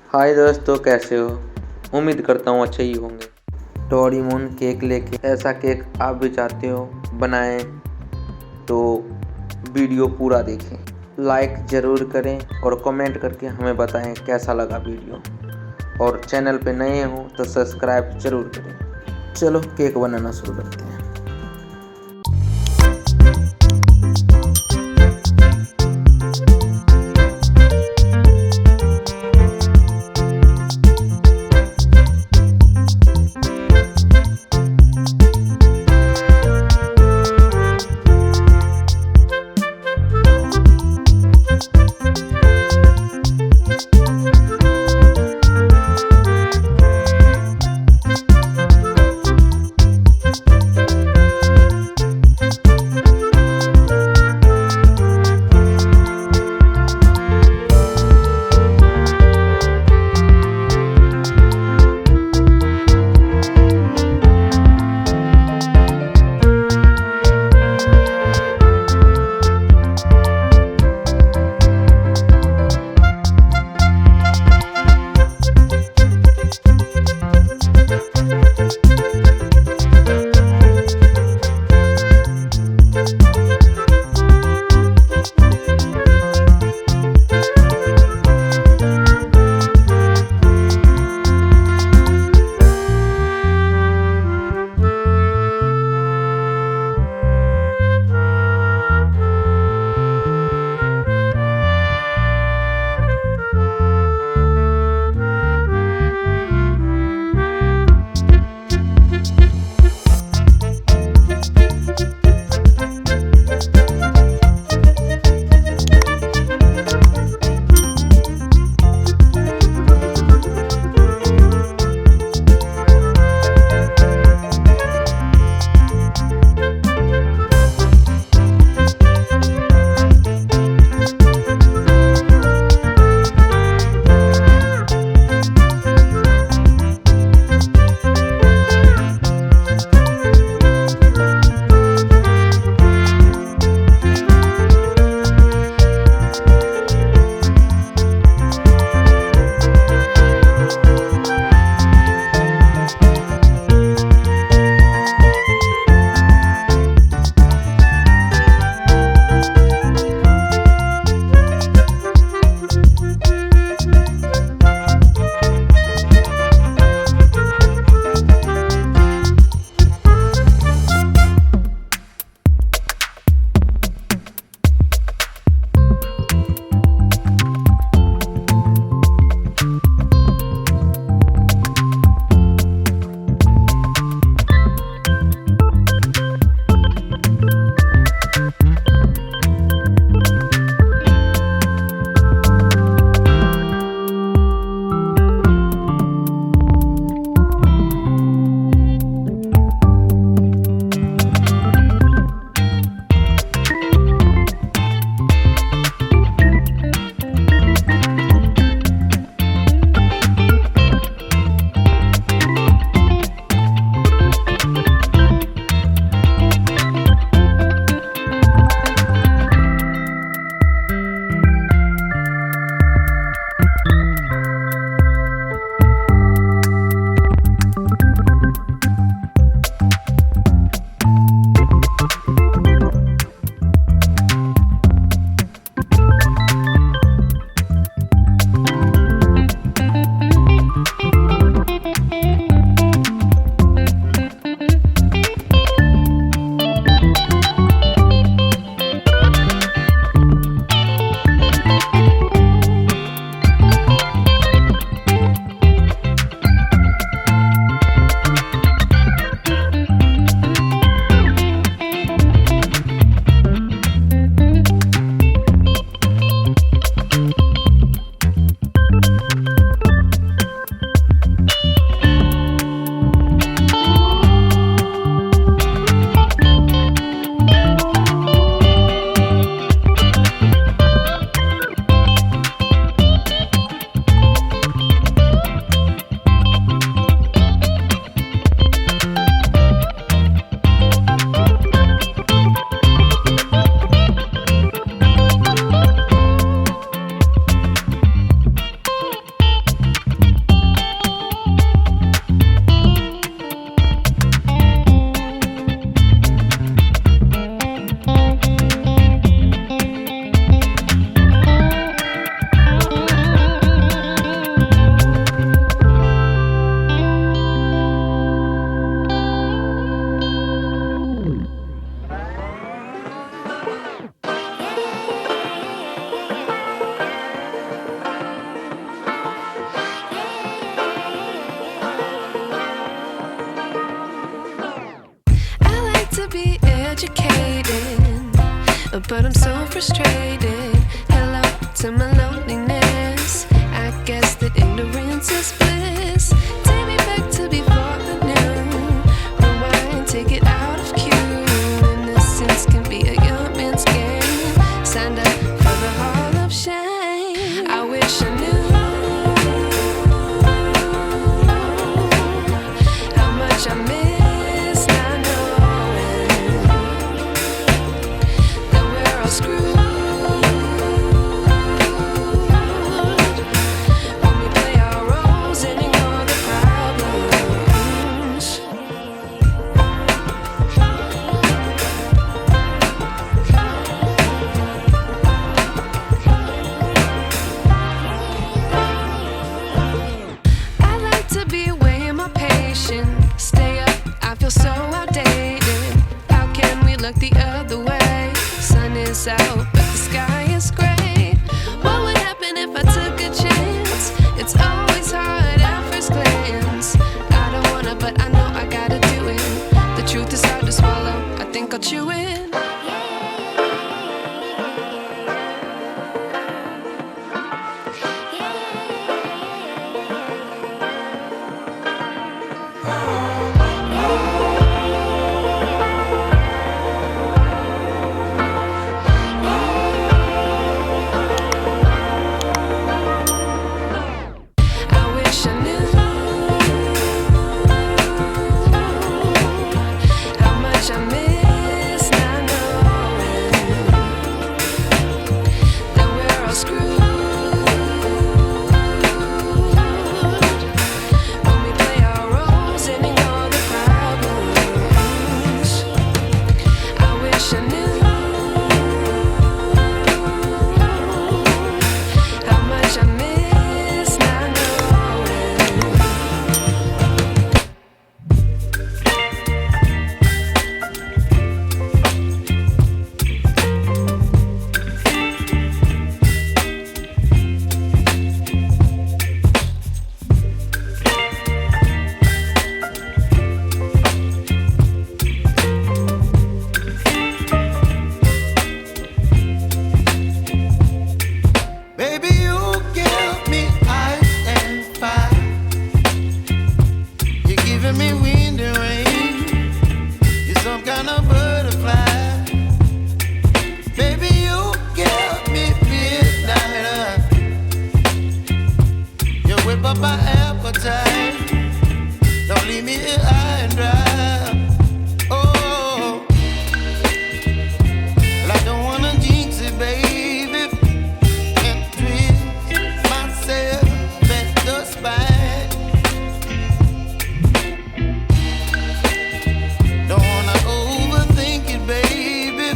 हाय दोस्तों, कैसे हो? उम्मीद करता हूँ अच्छे ही होंगे। डोरेमोन केक लेके ऐसा केक आप भी चाहते हो बनाएं तो वीडियो पूरा देखें, लाइक ज़रूर करें और कमेंट करके हमें बताएं कैसा लगा वीडियो। और चैनल पे नए हो तो सब्सक्राइब ज़रूर करें। चलो केक बनाना शुरू करते हैं। but I'm so frustrated. Hello to my loneliness. I guess that ignorance is bliss. Take me back to before I knew. Rewind, take it out of cue. Innocence can be a young man's game. Signed up for the hall of shame. I wish I knew how much I miss not knowing that we're all screwed when we play our roles and ignore the problems. I like to be away in my patience. Stay up, I feel so outdated. How can we look the other way? Sun is out, but the sky is gray. What would happen if I took a chance? It's always hard at first glance. I don't wanna, but I know I gotta do it. The truth is hard to swallow, I think I'll chew it. I wish I knew how much I miss not knowing that we're all screwed when we play our roles and ignore the problems. I wish I knew how much I miss not knowing. Baby, you give me ice and fire. You're giving me wind and rain. You're some kind of butterfly. Baby, you give me midnight. You whip up my appetite. Don't leave me here high and dry. Oh, well, I don't wanna jinx it, baby, and twist myself at the spine. Don't wanna overthink it, baby.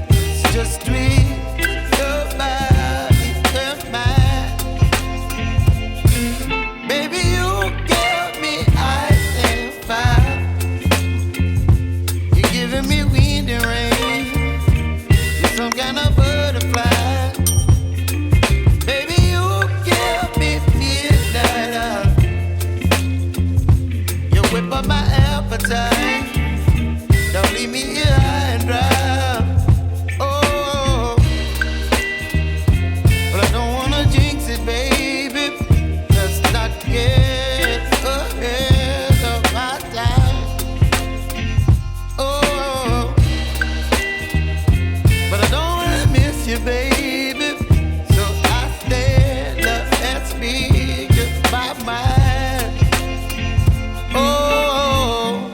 It's just twist your body and mine. Baby, you give me ice and fire. You're giving me wind and rain. You're some kind of butterfly. Baby, you give me midnight. You whip up my appetite. Don't leave me here high and dry. Oh, well, I don't wanna jinx it, baby. Let's not get ahead of my time. Oh, but I don't wanna miss you, baby. So I stand up and speak just my mind. Oh,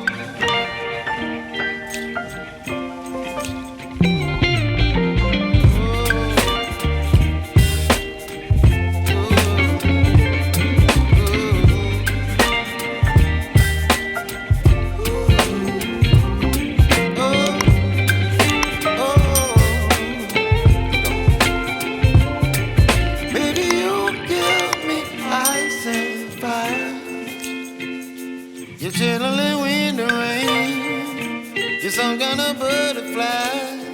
baby, you give me ice and fire. You're chilling in wind and rain. You're some kind of butterfly.